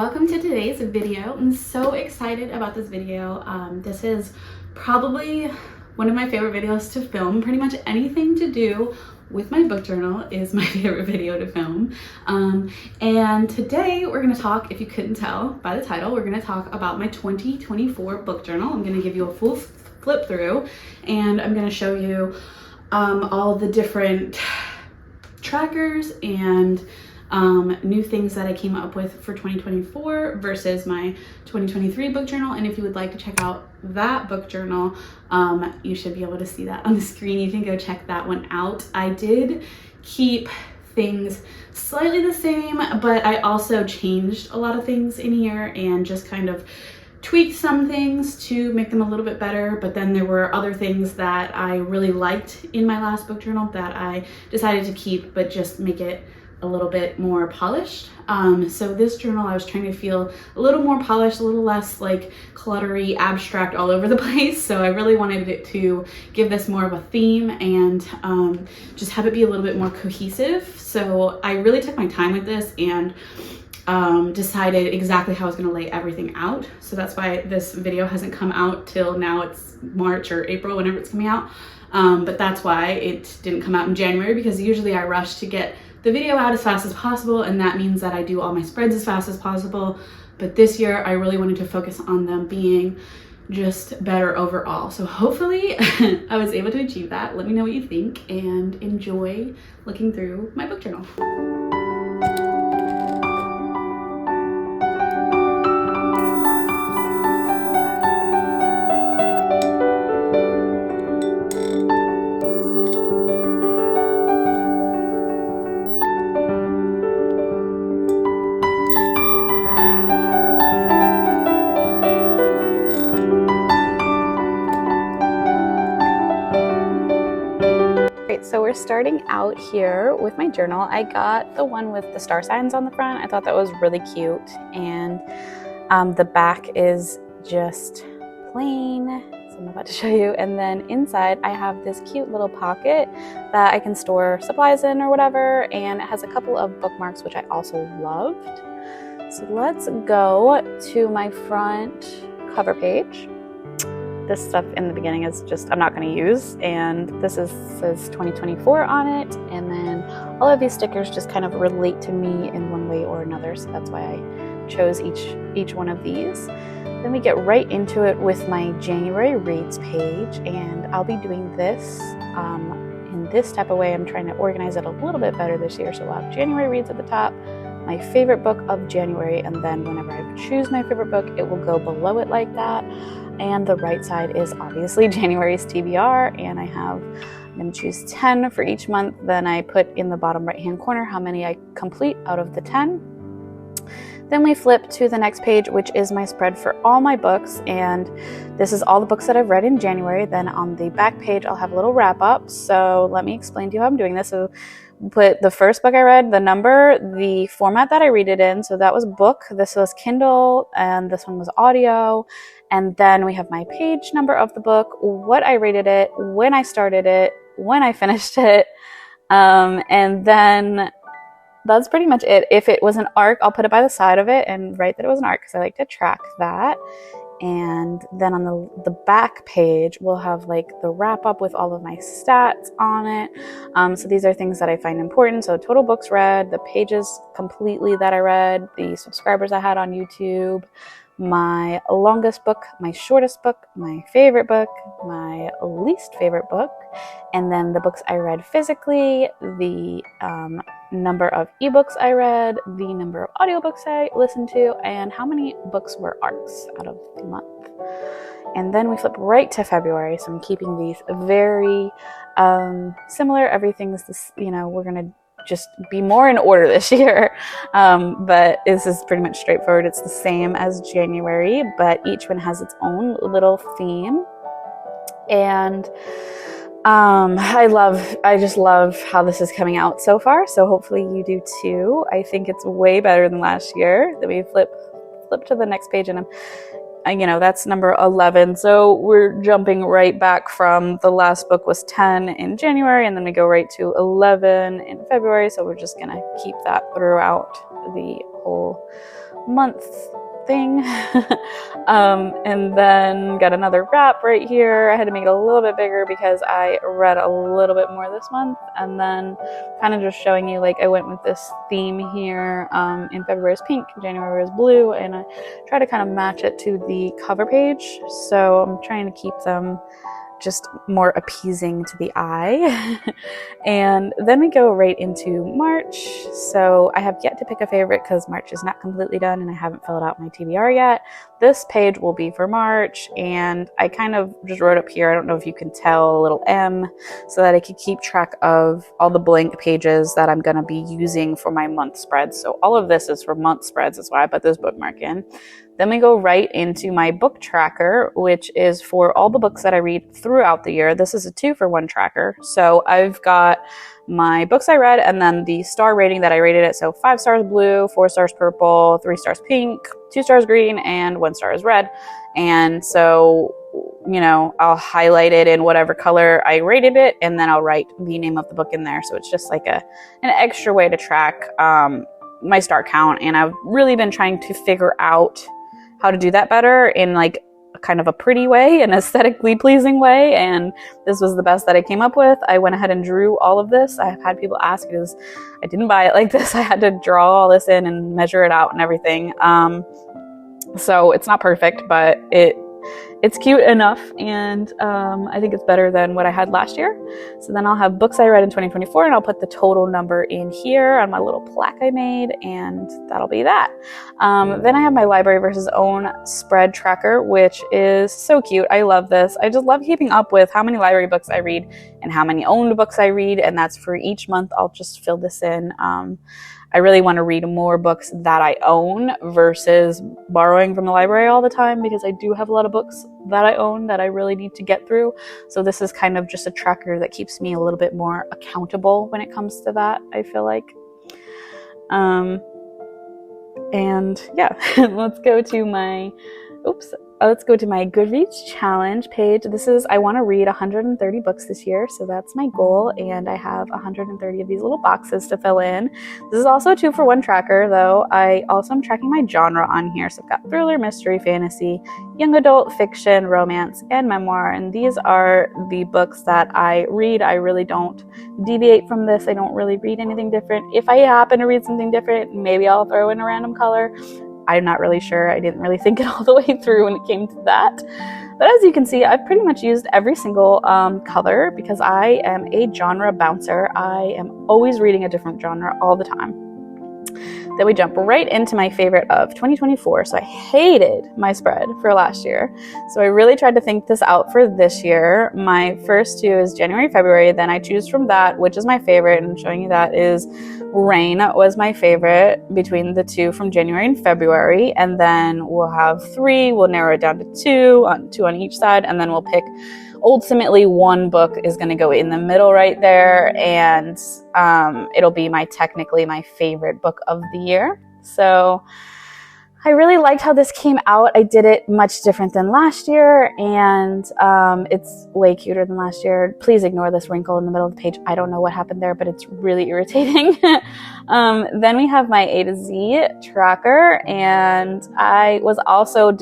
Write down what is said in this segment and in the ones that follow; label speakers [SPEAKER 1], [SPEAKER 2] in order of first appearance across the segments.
[SPEAKER 1] welcome to today's video. I'm so excited about this video. This is probably one of my favorite videos to film. Pretty much anything to do with my book journal is my favorite video to film. And today we're going to talk, if you couldn't tell by the title, we're going to talk about my 2024 book journal. I'm going to give you a full flip through and I'm going to show you all the different trackers and new things that I came up with for 2024 versus my 2023 book journal. And if you would like to check out that book journal, you should be able to see that on the screen. You can go check that one out. I did keep things slightly the same, but I also changed a lot of things in here and just kind of tweaked some things to make them a little bit better. But then there were other things that I really liked in my last book journal that I decided to keep, but just make it a little bit more polished. So this journal, I was trying to feel a little more polished, a little less like cluttery, abstract all over the place. So I really wanted it to give this more of a theme and just have it be a little bit more cohesive. So I really took my time with this and decided exactly how I was going to lay everything out. So that's why this video hasn't come out till now. It's March or April, whenever it's coming out. But that's why it didn't come out in January, because usually I rush to get the video out as fast as possible, and that means that I do all my spreads as fast as possible. But this year I really wanted to focus on them being just better overall. So hopefully I was able to achieve that. Let me know what you think and enjoy looking through my book journal. So we're starting out here with my journal. I got the one with the star signs on the front. I thought that was really cute, and the back is just plain, so I'm about to show you. And then inside I have this cute little pocket that I can store supplies in or whatever, and it has a couple of bookmarks, which I also loved. So let's go to my front cover page. This stuff in the beginning is just, I'm not going to use, and this says 2024 on it, and then all of these stickers just kind of relate to me in one way or another, so that's why I chose each one of these. Then we get right into it with my January reads page, and I'll be doing this in this type of way. I'm trying to organize it a little bit better this year, so we'll have January reads at the top, my favorite book of January, and then whenever I choose my favorite book, it will go below it like that. And the right side is obviously January's TBR, and I'm going to choose 10 for each month. Then I put in the bottom right hand corner how many I complete out of the 10. Then we flip to the next page, which is my spread for all my books, and this is all the books that I've read in January. Then on the back page I'll have a little wrap up. So let me explain to you how I'm doing this. So put the first book I read, the number, the format that I read it in. So that was book, this was Kindle, and this one was audio. And then we have my page number of the book, what I rated it, when I started it, when I finished it. And then that's pretty much it. If it was an arc, I'll put it by the side of it and write that it was an arc, because I like to track that. And then on the back page, we'll have like the wrap up with all of my stats on it. So these are things that I find important. So total books read, the pages completely that I read, the subscribers I had on YouTube, my longest book, my shortest book, my favorite book, my least favorite book, and then the books I read physically, the number of ebooks I read, the number of audiobooks I listened to, and how many books were arcs out of the month. And then we flip right to February, so I'm keeping these very similar. Everything's this, we're gonna just be more in order this year, but this is pretty much straightforward. It's the same as January, but each one has its own little theme. And I just love how this is coming out so far, so hopefully you do too. I think it's way better than last year. Then we flip to the next page, and that's number 11. So we're jumping right back from the last book was 10 in January, and then we go right to 11 in February. So we're just going to keep that throughout the whole month thing. And then got another wrap right here. I had to make it a little bit bigger because I read a little bit more this month. And then kind of just showing you, like, I went with this theme here. In February is pink, January is blue, and I try to kind of match it to the cover page. So I'm trying to keep them just more appeasing to the eye. And then we go right into March. So I have yet to pick a favorite because March is not completely done and I haven't filled out my TBR yet. This page will be for March, and I kind of just wrote up here, I don't know if you can tell, a little M, so that I could keep track of all the blank pages that I'm going to be using for my month spreads. So all of this is for month spreads. That's why I put this bookmark in. Then we go right into my book tracker, which is for all the books that I read throughout the year. This is a 2-for-1 tracker. So I've got my books I read and then the star rating that I rated it. So 5 stars blue, 4 stars purple, 3 stars pink, 2 stars green, and 1 star is red. And so, you know, I'll highlight it in whatever color I rated it, and then I'll write the name of the book in there. So it's just like an extra way to track my star count. And I've really been trying to figure out how to do that better in like kind of a pretty way, an aesthetically pleasing way, and this was the best that I came up with. I went ahead and drew all of this. I've had people ask, because I didn't buy it like this. I had to draw all this in and measure it out and everything. So it's not perfect, but it's cute enough, and I think it's better than what I had last year. So then I'll have books I read in 2024, and I'll put the total number in here on my little plaque I made, and that'll be that. Then I have my library versus own spread tracker, which is so cute. I love this. I just love keeping up with how many library books I read and how many owned books I read, and that's for each month. I'll just fill this in. I really want to read more books that I own versus borrowing from the library all the time, because I do have a lot of books that I own that I really need to get through. So this is kind of just a tracker that keeps me a little bit more accountable when it comes to that, I feel like. And yeah, let's go to my Goodreads challenge page. This is, I want to read 130 books this year, so that's my goal, and I have 130 of these little boxes to fill in. This is also a 2-for-1 tracker, though. I also am tracking my genre on here, so I've got thriller, mystery, fantasy, young adult, fiction, romance, and memoir, and these are the books that I read. I really don't deviate from this. I don't really read anything different. If I happen to read something different, maybe I'll throw in a random color. I'm not really sure. I didn't really think it all the way through when it came to that. But as you can see, I've pretty much used every single color, because I am a genre bouncer. I am always reading a different genre all the time. Then we jump right into my favorite of 2024. So I hated my spread for last year. So I really tried to think this out for this year. My first 2 is January, February. Then I choose from that, which is my favorite. And showing you that is Rain was my favorite between the 2 from January and February. And then we'll have 3. We'll narrow it down to 2 on each side. And then we'll pick, ultimately, 1 book is going to go in the middle right there, and it'll be technically my favorite book of the year. So I really liked how this came out. I did it much different than last year, and it's way cuter than last year. Please ignore this wrinkle in the middle of the page. I don't know what happened there, but it's really irritating. Then we have my A to Z tracker, and I was also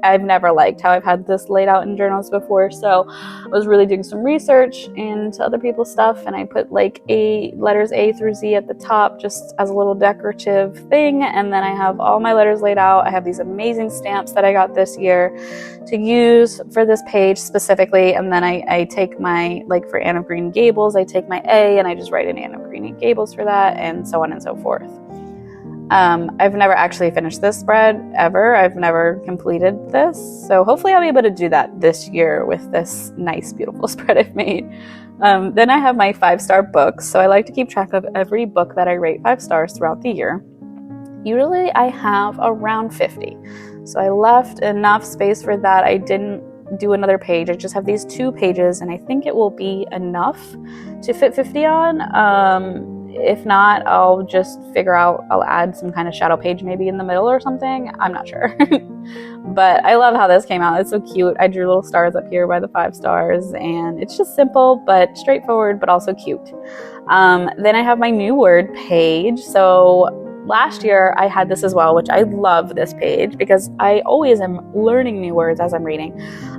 [SPEAKER 1] I've never liked how I've had this laid out in journals before, so I was really doing some research into other people's stuff, and I put letters A through Z at the top just as a little decorative thing, and then I have all my letters laid out. I have these amazing stamps that I got this year to use for this page specifically, and then I take my, for Anne of Green Gables, I take my A and I just write in Anne of Green Gables for that, and so on and so forth. I've never actually finished this spread ever. I've never completed this. So hopefully I'll be able to do that this year with this nice, beautiful spread I've made. Then I have my 5-star books. So I like to keep track of every book that I rate 5 stars throughout the year. Usually I have around 50. So I left enough space for that. I didn't do another page. I just have these 2 pages, and I think it will be enough to fit 50 on. If not, I'll just I'll add some kind of shadow page maybe in the middle or something. I'm not sure. But I love how this came out. It's so cute. I drew little stars up here by the 5 stars, and it's just simple but straightforward, but also cute. Then I have my new word page. So last year I had this as well, which I love this page because I always am learning new words as I'm reading.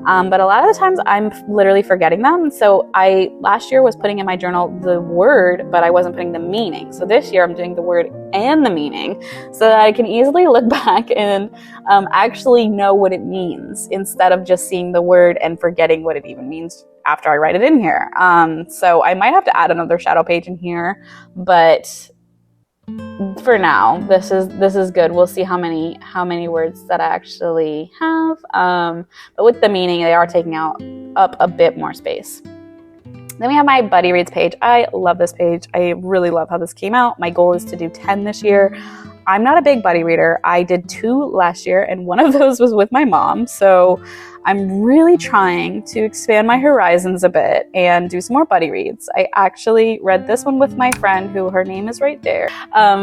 [SPEAKER 1] But a lot of the times I'm literally forgetting them. So I last year was putting in my journal the word, but I wasn't putting the meaning. So this year I'm doing the word and the meaning so that I can easily look back and actually know what it means instead of just seeing the word and forgetting what it even means after I write it in here. So I might have to add another shadow page in here, but for now, this is good. We'll see how many words that I actually have. But with the meaning, they are taking up a bit more space. Then we have my buddy reads page. I love this page. I really love how this came out. My goal is to do 10 this year. I'm not a big buddy reader. I did 2 last year, and one of those was with my mom. So I'm really trying to expand my horizons a bit and do some more buddy reads. I actually read this one with my friend, who her name is right there.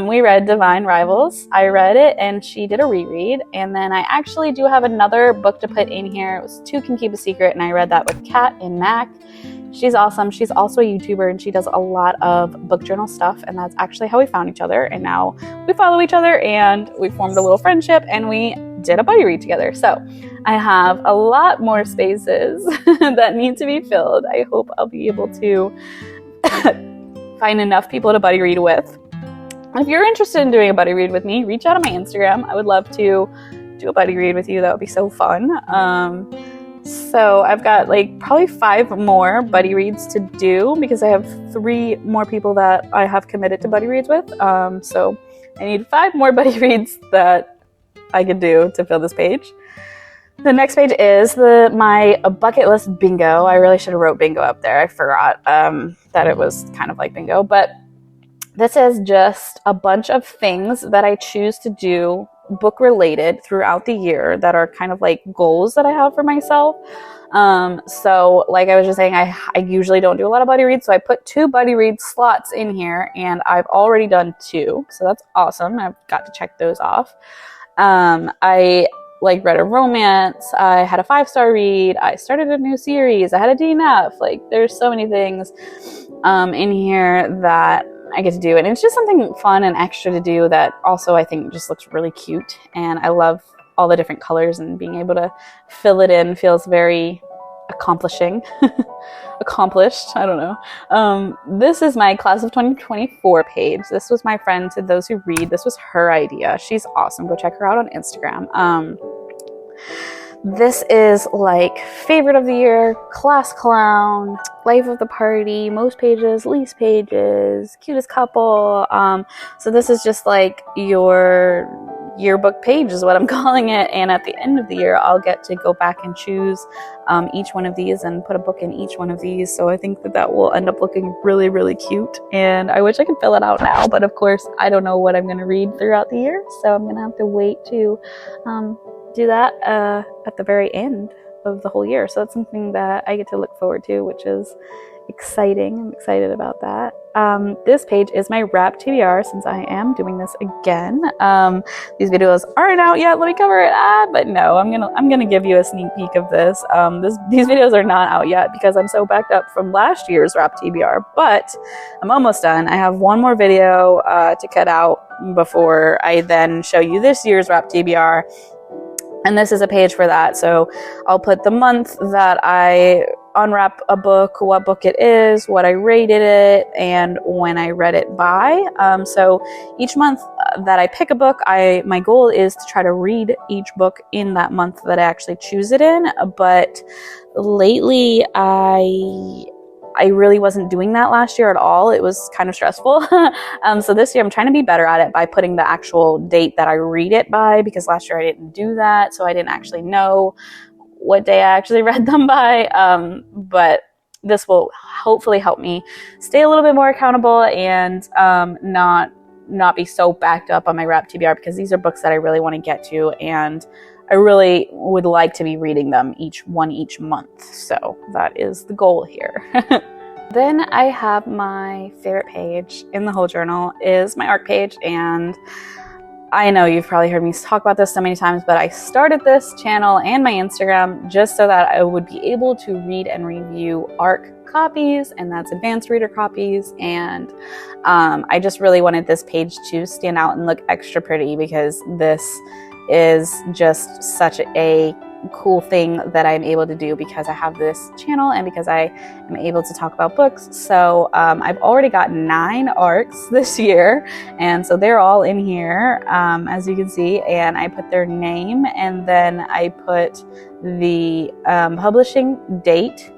[SPEAKER 1] We read Divine Rivals. I read it, and she did a reread. And then I actually do have another book to put in here. It was Two Can Keep a Secret, and I read that with Kat and Mac. She's awesome. She's also a YouTuber, and she does a lot of book journal stuff, and that's actually how we found each other. And now we follow each other, and we formed a little friendship, and we did a buddy read together. So I have a lot more spaces that need to be filled. I hope I'll be able to find enough people to buddy read with. If you're interested in doing a buddy read with me, reach out on my Instagram. I would love to do a buddy read with you. That would be so fun. So I've got like probably 5 more buddy reads to do because I have 3 more people that I have committed to buddy reads with. So I need 5 more buddy reads that I could do to fill this page. The next page is my bucket list bingo. I really should have wrote bingo up there. I forgot that it was kind of like bingo, but this is just a bunch of things that I choose to do book related throughout the year that are kind of like goals that I have for myself. So like I was just saying, I usually don't do a lot of buddy reads, so I put 2 buddy read slots in here, and I've already done 2, so that's awesome. I've got to check those off. I like read a romance, I had a 5-star read, I started a new series, I had a DNF. Like there's so many things in here that I get to do, and it's just something fun and extra to do that also I think just looks really cute, and I love all the different colors, and being able to fill it in feels very accomplishing. Accomplished, I don't know. This is my class of 2024 page. This was my friend To Those Who Read. This was her idea. She's awesome. Go check her out on Instagram. This is like favorite of the year, class clown, life of the party, most pages, least pages, cutest couple. So this is just like your yearbook page is what I'm calling it. And at the end of the year, I'll get to go back and choose each one of these and put a book in each one of these. So I think that will end up looking really, really cute. And I wish I could fill it out now, but of course I don't know what I'm going to read throughout the year. So I'm going to have to wait to do that at the very end of the whole year. So that's something that I get to look forward to, which is exciting. I'm excited about that. This page is my wrap TBR, since I am doing this again. These videos aren't out yet. Let me cover it. But no, I'm gonna give you a sneak peek of this. These videos are not out yet because I'm so backed up from last year's wrap TBR, but I'm almost done. I have one more video to cut out before I then show you this year's wrap TBR. And this is a page for that. So I'll put the month that I unwrap a book, what book it is, what I rated it, and when I read it by. So each month that I pick a book, my goal is to try to read each book in that month that I actually choose it in. But lately, I really wasn't doing that last year at all. It was kind of stressful. So this year I'm trying to be better at it by putting the actual date that I read it by, because last year I didn't do that. So I didn't actually know what day I actually read them by. But this will hopefully help me stay a little bit more accountable and not be so backed up on my wrap TBR, because these are books that I really want to get to, and I really would like to be reading them each month. So that is the goal here. Then I have my favorite page in the whole journal is my ARC page, and I know you've probably heard me talk about this so many times, but I started this channel and my Instagram just so that I would be able to read and review ARC copies, and that's advanced reader copies. And I just really wanted this page to stand out and look extra pretty, because this is just such a cool thing that I'm able to do because I have this channel and because I am able to talk about books. So I've already got 9 ARCs this year, and so they're all in here, as you can see, and I put their name, and then I put the publishing date,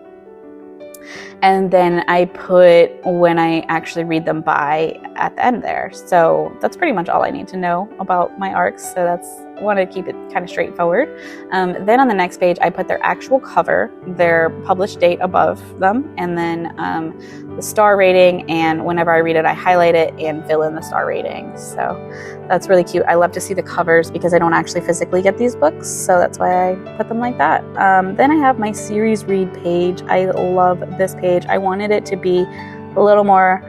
[SPEAKER 1] and then I put when I actually read them by at the end there. So that's pretty much all I need to know about my ARCs. So that's, want to keep it kind of straightforward. Then on the next page, I put their actual cover, their published date above them, and then the star rating, and whenever I read it, I highlight it and fill in the star rating. So that's really cute. I love to see the covers because I don't actually physically get these books, so that's why I put them like that. Then I have my series read page. I love this page. I wanted it to be a little more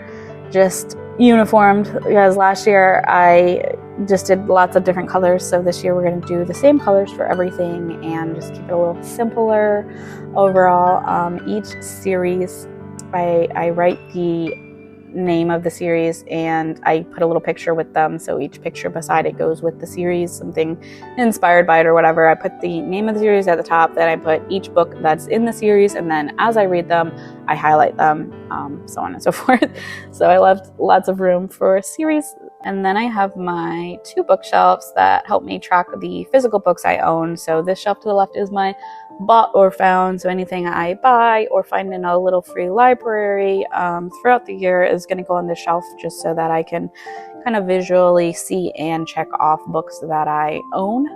[SPEAKER 1] just uniformed, because last year I just did lots of different colors, so this year we're going to do the same colors for everything and just keep it a little simpler overall. Each series, I write the name of the series and I put a little picture with them, so each picture beside it goes with the series, something inspired by it or whatever. I put the name of the series at the top, then I put each book that's in the series, and then as I read them I highlight them, so on and so forth. So I left lots of room for a series. And then I have my 2 bookshelves that help me track the physical books I own. So this shelf to the left is my bought or found. So anything I buy or find in a little free library throughout the year is going to go on this shelf, just so that I can kind of visually see and check off books that I own.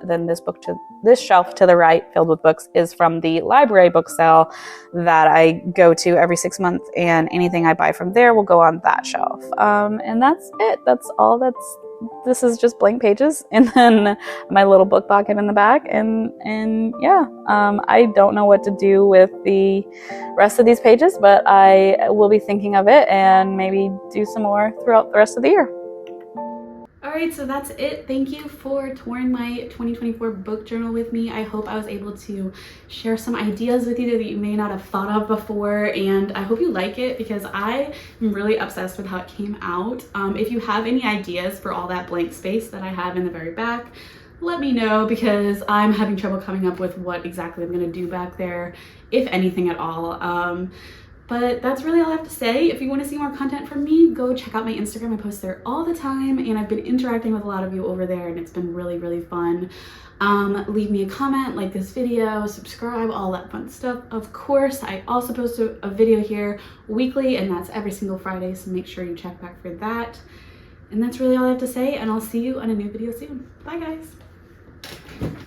[SPEAKER 1] Then this shelf to the right, filled with books, is from the library book sale that I go to every 6 months, and anything I buy from there will go on that shelf. And that's it. That's all. This is just blank pages, and then my little book pocket in the back, and yeah, I don't know what to do with the rest of these pages, but I will be thinking of it and maybe do some more throughout the rest of the year. Alright, so that's it. Thank you for touring my 2024 book journal with me. I hope I was able to share some ideas with you that you may not have thought of before, and I hope you like it because I am really obsessed with how it came out. If you have any ideas for all that blank space that I have in the very back, let me know, because I'm having trouble coming up with what exactly I'm going to do back there, if anything at all. But that's really all I have to say. If you want to see more content from me, go check out my Instagram. I post there all the time, and I've been interacting with a lot of you over there, and it's been really, really fun. Leave me a comment, like this video, subscribe, all that fun stuff. Of course, I also post a video here weekly, and that's every single Friday, so make sure you check back for that. And that's really all I have to say, and I'll see you on a new video soon. Bye, guys.